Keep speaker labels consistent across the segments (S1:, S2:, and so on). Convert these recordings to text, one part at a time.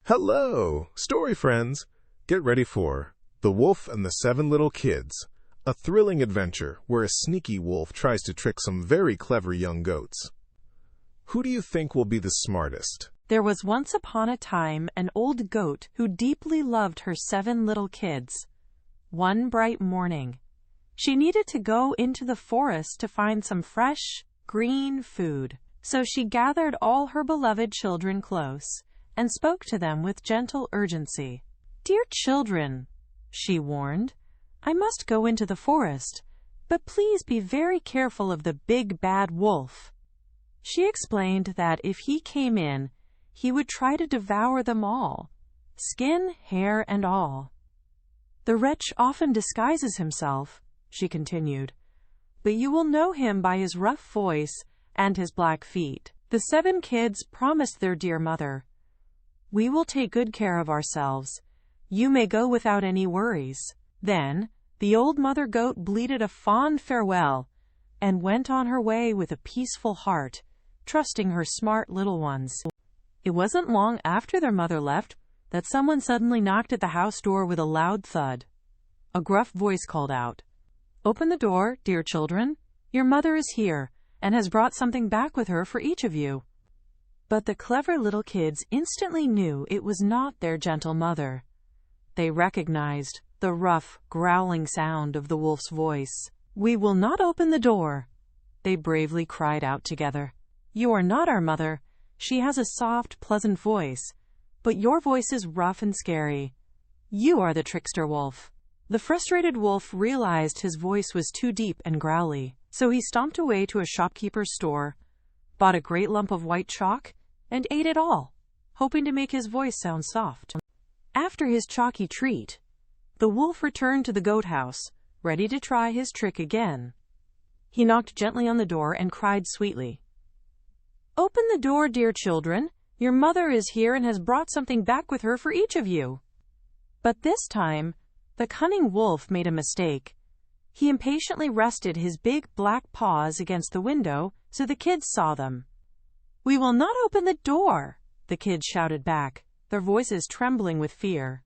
S1: Hello, story friends! Get ready for The Wolf and the Seven Little Kids, a thrilling adventure where a sneaky wolf tries to trick some very clever young goats. Who do you think will be the smartest?
S2: There was once upon a time an old goat who deeply loved her 7 little kids. One bright morning, she needed to go into the forest to find some fresh, green food. So she gathered all her beloved children close and spoke to them with gentle urgency. "Dear children," she warned, "I must go into the forest, but please be very careful of the big bad wolf." She explained that if he came in, he would try to devour them all, skin, hair, and all. "The wretch often disguises himself," she continued, "but you will know him by his rough voice and his black feet." The 7 kids promised their dear mother, "We will take good care of ourselves. You may go without any worries." Then the old mother goat bleated a fond farewell and went on her way with a peaceful heart, trusting her smart little ones. It wasn't long after their mother left that someone suddenly knocked at the house door with a loud thud. A gruff voice called out, "Open the door, dear children. Your mother is here and has brought something back with her for each of you." But the clever little kids instantly knew it was not their gentle mother. They recognized the rough, growling sound of the wolf's voice. "We will not open the door," they bravely cried out together. "You are not our mother. She has a soft, pleasant voice, but your voice is rough and scary. You are the trickster wolf." The frustrated wolf realized his voice was too deep and growly, so he stomped away to a shopkeeper's store, bought a great lump of white chalk, and ate it all, hoping to make his voice sound soft. After his chalky treat, the wolf returned to the goat house, ready to try his trick again. He knocked gently on the door and cried sweetly, "Open the door, dear children. Your mother is here and has brought something back with her for each of you." But this time, the cunning wolf made a mistake. He impatiently rested his big black paws against the window so the kids saw them. "We will not open the door," the kids shouted back, their voices trembling with fear.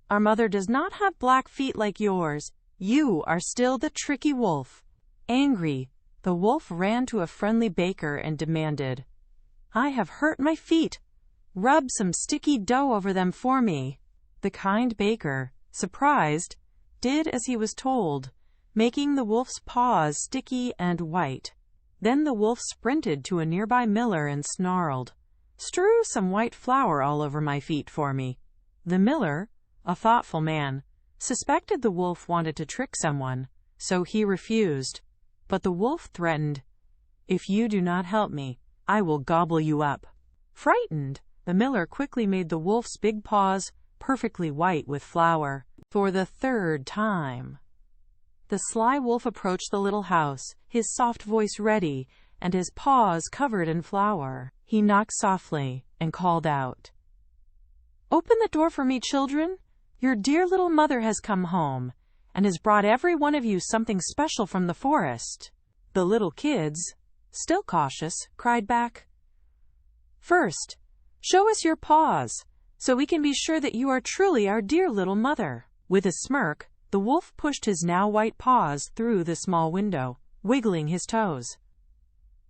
S2: "Our mother does not have black feet like yours. You are still the tricky wolf." Angry, the wolf ran to a friendly baker and demanded, "I have hurt my feet. Rub some sticky dough over them for me." The kind baker, surprised, did as he was told, making the wolf's paws sticky and white. Then the wolf sprinted to a nearby miller and snarled, "Strew some white flour all over my feet for me." The miller, a thoughtful man, suspected the wolf wanted to trick someone, so he refused. But the wolf threatened, "If you do not help me, I will gobble you up." Frightened, the miller quickly made the wolf's big paws perfectly white with flour. For the 3rd time, the sly wolf approached the little house, his soft voice ready, and his paws covered in flour. He knocked softly and called out, "Open the door for me, children. Your dear little mother has come home and has brought every one of you something special from the forest." The little kids, still cautious, cried back, "First, show us your paws, so we can be sure that you are truly our dear little mother." With a smirk, the wolf pushed his now white paws through the small window, wiggling his toes.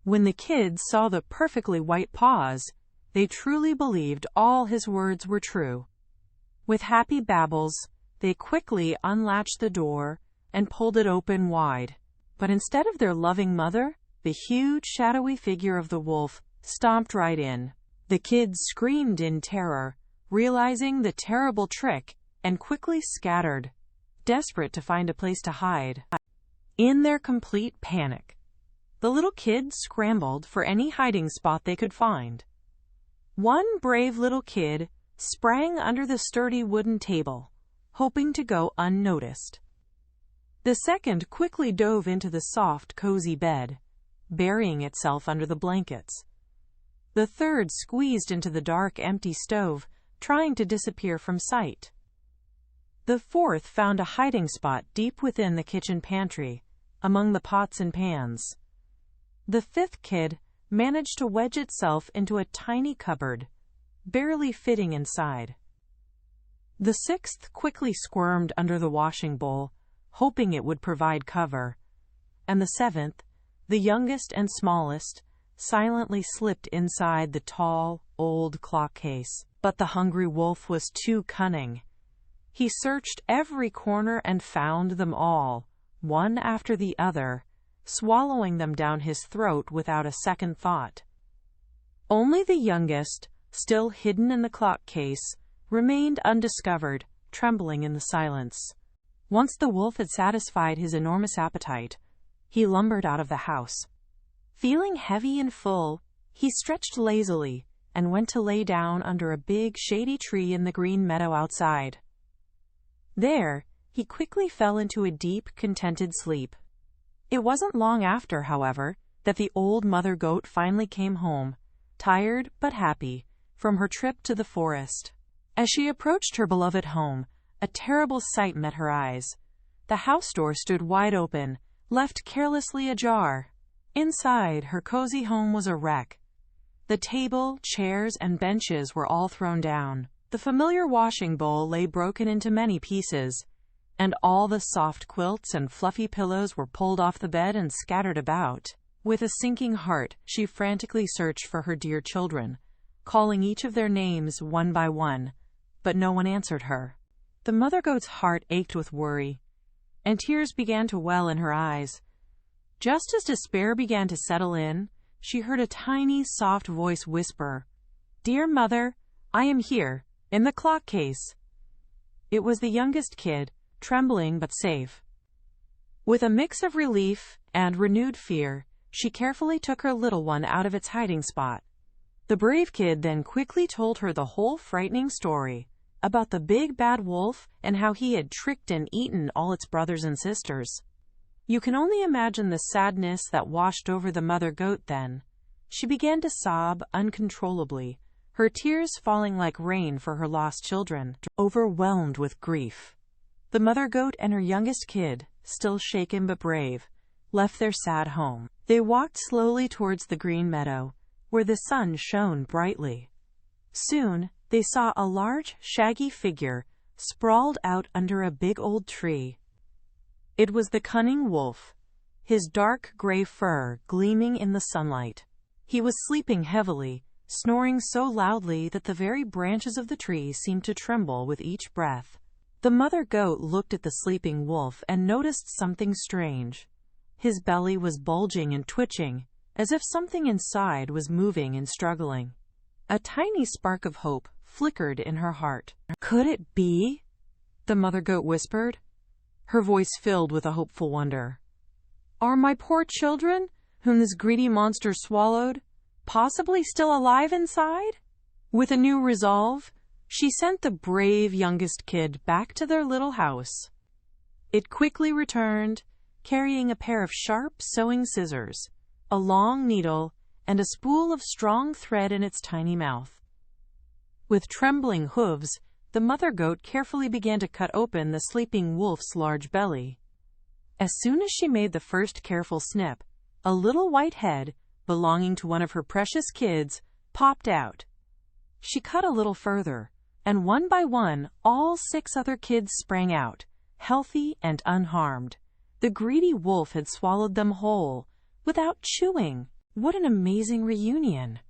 S2: When the kids saw the perfectly white paws, they truly believed all his words were true. With happy babbles, they quickly unlatched the door and pulled it open wide. But instead of their loving mother, the huge, shadowy figure of the wolf stomped right in. The kids screamed in terror, realizing the terrible trick, and quickly scattered, desperate to find a place to hide. In their complete panic, the little kids scrambled for any hiding spot they could find. One brave little kid sprang under the sturdy wooden table, hoping to go unnoticed. The second quickly dove into the soft, cozy bed, burying itself under the blankets. The third squeezed into the dark, empty stove, trying to disappear from sight. The fourth found a hiding spot deep within the kitchen pantry, among the pots and pans. The 5th kid managed to wedge itself into a tiny cupboard, barely fitting inside. The sixth quickly squirmed under the washing bowl, hoping it would provide cover, and the seventh, the youngest and smallest, silently slipped inside the tall, old clock case. But the hungry wolf was too cunning. He searched every corner and found them all, one after the other, swallowing them down his throat without a second thought. Only the youngest, still hidden in the clock case, remained undiscovered, trembling in the silence. Once the wolf had satisfied his enormous appetite, he lumbered out of the house. Feeling heavy and full, he stretched lazily and went to lay down under a big shady tree in the green meadow outside. There, he quickly fell into a deep, contented sleep. It wasn't long after, however, that the old mother goat finally came home, tired but happy, from her trip to the forest. As she approached her beloved home, a terrible sight met her eyes. The house door stood wide open, left carelessly ajar. Inside, her cozy home was a wreck. The table, chairs, and benches were all thrown down. The familiar washing bowl lay broken into many pieces, and all the soft quilts and fluffy pillows were pulled off the bed and scattered about. With a sinking heart, she frantically searched for her dear children, calling each of their names one by one, but no one answered her. The mother goat's heart ached with worry, and tears began to well in her eyes. Just as despair began to settle in, she heard a tiny, soft voice whisper, "Dear mother, I am here, in the clock case." It was the youngest kid, trembling but safe. With a mix of relief and renewed fear, she carefully took her little one out of its hiding spot. The brave kid then quickly told her the whole frightening story about the big bad wolf and how he had tricked and eaten all its brothers and sisters. You can only imagine the sadness that washed over the mother goat then. She began to sob uncontrollably, her tears falling like rain for her lost children, overwhelmed with grief. The mother goat and her youngest kid, still shaken but brave, left their sad home. They walked slowly towards the green meadow, where the sun shone brightly. Soon, they saw a large, shaggy figure sprawled out under a big old tree. It was the cunning wolf, his dark gray fur gleaming in the sunlight. He was sleeping heavily, snoring so loudly that the very branches of the tree seemed to tremble with each breath. The mother goat looked at the sleeping wolf and noticed something strange. His belly was bulging and twitching, as if something inside was moving and struggling. A tiny spark of hope flickered in her heart. "Could it be?" the mother goat whispered, her voice filled with a hopeful wonder. "Are my poor children, whom this greedy monster swallowed, possibly still alive inside?" With a new resolve, she sent the brave youngest kid back to their little house. It quickly returned, carrying a pair of sharp sewing scissors, a long needle, and a spool of strong thread in its tiny mouth. With trembling hooves, the mother goat carefully began to cut open the sleeping wolf's large belly. As soon as she made the first careful snip, a little white head, belonging to one of her precious kids, popped out. She cut a little further, and one by one, all 6 other kids sprang out, healthy and unharmed. The greedy wolf had swallowed them whole, without chewing. What an amazing reunion!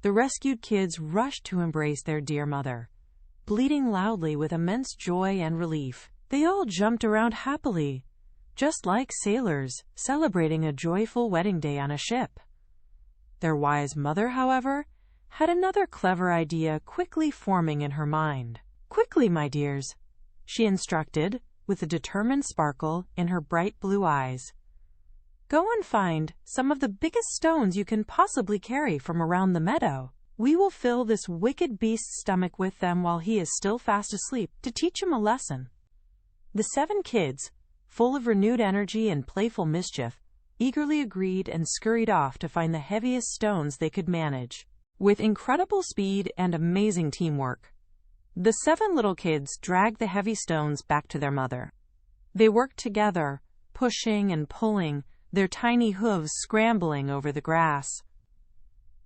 S2: The rescued kids rushed to embrace their dear mother, bleating loudly with immense joy and relief. They all jumped around happily, just like sailors celebrating a joyful wedding day on a ship. Their wise mother, however, had another clever idea quickly forming in her mind. "Quickly, my dears," she instructed, with a determined sparkle in her bright blue eyes. "Go and find some of the biggest stones you can possibly carry from around the meadow. We will fill this wicked beast's stomach with them while he is still fast asleep, to teach him a lesson." The 7 kids, full of renewed energy and playful mischief, eagerly agreed and scurried off to find the heaviest stones they could manage. With incredible speed and amazing teamwork, the 7 little kids dragged the heavy stones back to their mother. They worked together, pushing and pulling, their tiny hooves scrambling over the grass.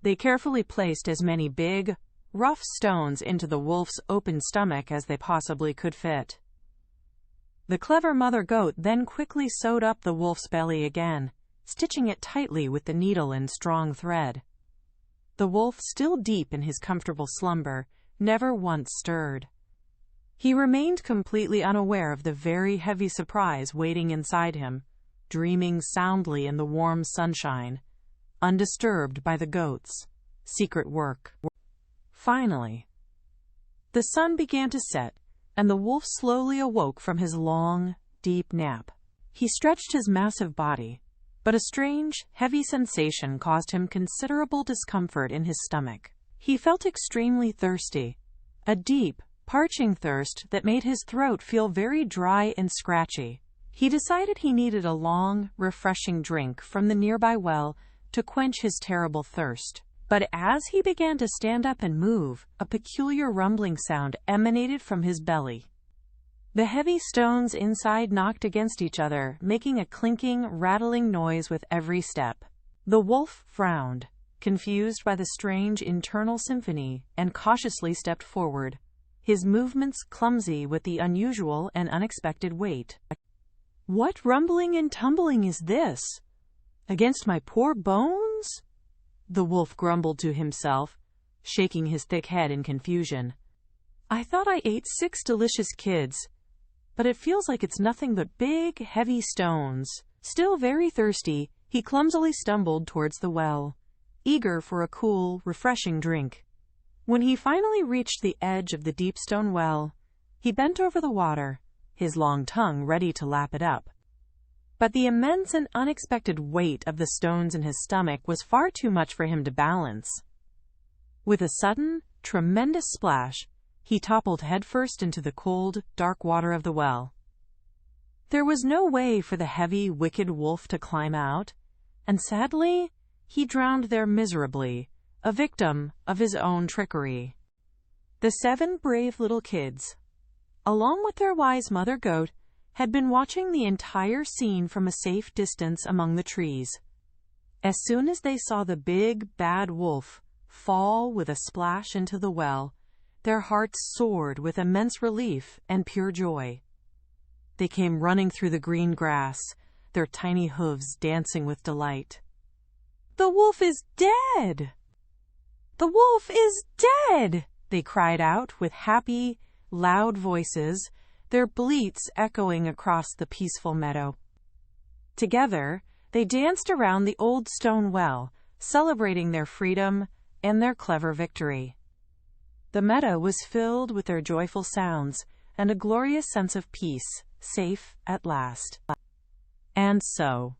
S2: They carefully placed as many big, rough stones into the wolf's open stomach as they possibly could fit. The clever mother goat then quickly sewed up the wolf's belly again, stitching it tightly with the needle and strong thread. The wolf, still deep in his comfortable slumber, never once stirred. He remained completely unaware of the very heavy surprise waiting inside him, dreaming soundly in the warm sunshine, undisturbed by the goat's secret work. Finally, the sun began to set, and the wolf slowly awoke from his long, deep nap. He stretched his massive body, but a strange, heavy sensation caused him considerable discomfort in his stomach. He felt extremely thirsty, a deep, parching thirst that made his throat feel very dry and scratchy. He decided he needed a long, refreshing drink from the nearby well to quench his terrible thirst. But as he began to stand up and move, a peculiar rumbling sound emanated from his belly. The heavy stones inside knocked against each other, making a clinking, rattling noise with every step. The wolf frowned, confused by the strange internal symphony, and cautiously stepped forward, his movements clumsy with the unusual and unexpected weight. "What rumbling and tumbling is this? Against my poor bones?" the wolf grumbled to himself, shaking his thick head in confusion. "I thought I ate 6 delicious kids, but it feels like it's nothing but big, heavy stones." Still very thirsty, he clumsily stumbled towards the well, eager for a cool, refreshing drink. When he finally reached the edge of the deep stone well, he bent over the water, his long tongue ready to lap it up. But the immense and unexpected weight of the stones in his stomach was far too much for him to balance. With a sudden, tremendous splash, he toppled headfirst into the cold, dark water of the well. There was no way for the heavy, wicked wolf to climb out, and sadly, he drowned there miserably, a victim of his own trickery. The 7 brave little kids, along with their wise mother goat, had been watching the entire scene from a safe distance among the trees. As soon as they saw the big, bad wolf fall with a splash into the well, their hearts soared with immense relief and pure joy. They came running through the green grass, their tiny hooves dancing with delight. "The wolf is dead! The wolf is dead!" they cried out with happy, loud voices, their bleats echoing across the peaceful meadow. Together, they danced around the old stone well, celebrating their freedom and their clever victory. The meadow was filled with their joyful sounds and a glorious sense of peace, safe at last. And so,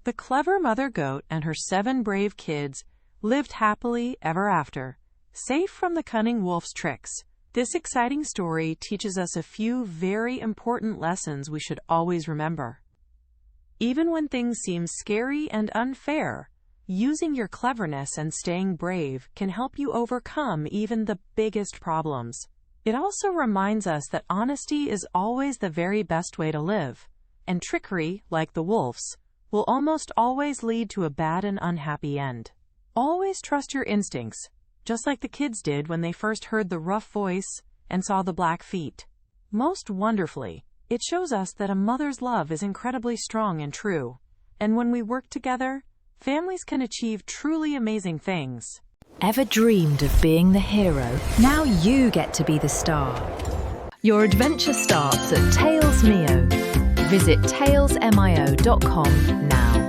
S2: the clever mother goat and her 7 brave kids lived happily ever after, safe from the cunning wolf's tricks. This exciting story teaches us a few very important lessons we should always remember. Even when things seem scary and unfair, using your cleverness and staying brave can help you overcome even the biggest problems. It also reminds us that honesty is always the very best way to live, and trickery, like the wolf's, will almost always lead to a bad and unhappy end. Always trust your instincts, just like the kids did when they first heard the rough voice and saw the black feet. Most wonderfully, it shows us that a mother's love is incredibly strong and true, and when we work together, families can achieve truly amazing things.
S3: Ever dreamed of being the hero? Now you get to be the star. Your adventure starts at TalesMio. Visit talesmio.com now.